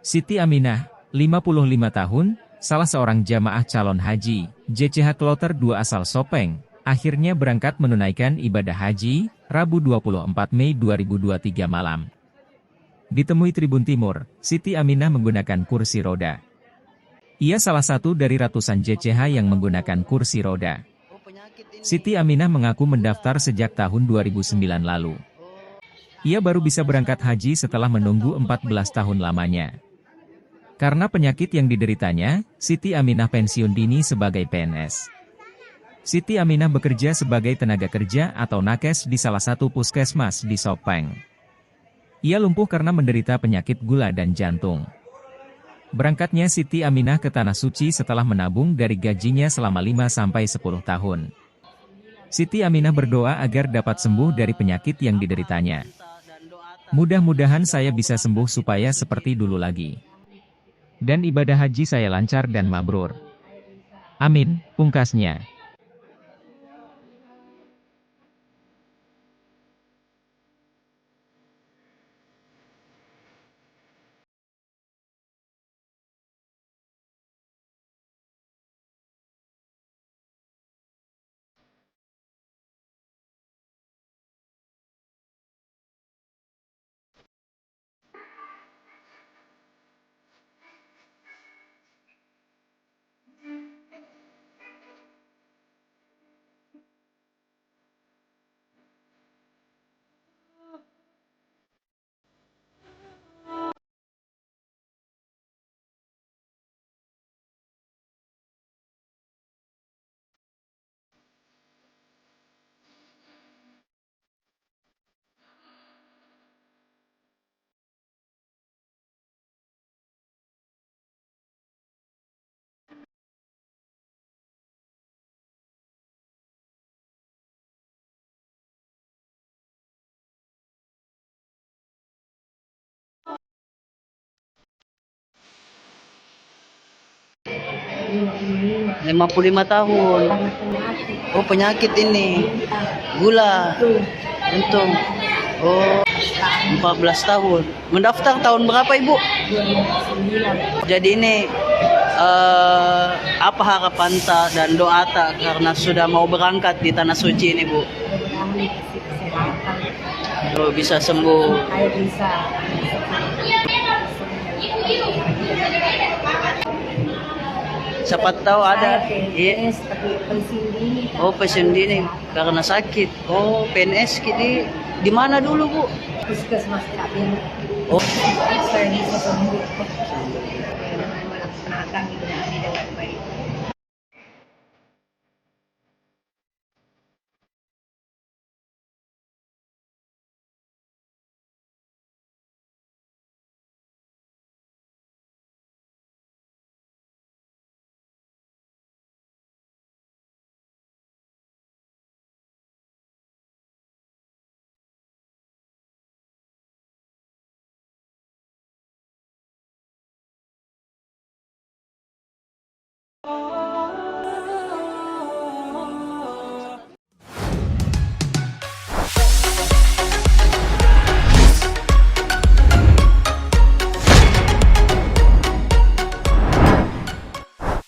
Siti Aminah, 55 tahun, salah seorang jamaah calon haji, JCH Kloter 2 asal Sopeng, akhirnya berangkat menunaikan ibadah haji, Rabu 24 Mei 2023 malam. Ditemui Tribun Timur, Siti Aminah menggunakan kursi roda. Ia salah satu dari ratusan JCH yang menggunakan kursi roda. Siti Aminah mengaku mendaftar sejak tahun 2009 lalu. Ia baru bisa berangkat haji setelah menunggu 14 tahun lamanya. Karena penyakit yang dideritanya, Siti Aminah pensiun dini sebagai PNS. Siti Aminah bekerja sebagai tenaga kerja atau nakes di salah satu puskesmas di Sopeng. Ia lumpuh karena menderita penyakit gula dan jantung. Berangkatnya Siti Aminah ke Tanah Suci setelah menabung dari gajinya selama 5-10 tahun. Siti Aminah berdoa agar dapat sembuh dari penyakit yang dideritanya. Mudah-mudahan saya bisa sembuh supaya seperti dulu lagi. Dan ibadah haji saya lancar dan mabrur. Amin, pungkasnya. Lima puluh lima tahun. Oh, penyakit ini. Gula. Untung. Oh, 14 tahun. Mendaftar tahun berapa, Ibu? 2009. Jadi ini apa harapan tak dan doa tak karena sudah mau berangkat di Tanah Suci ini, Bu? Mudah-mudahan dikasih kesehatan. Oh, bisa sembuh. Saya bisa. Siapa tahu ada. Iya. PNS, tapi pensiun dini. Oh, pensiun dini karena sakit. Oh, PNS kini di mana dulu, Bu? Puskesmas Kabin. Oh, Saya bisa sembuh. Tenaga dengan baik.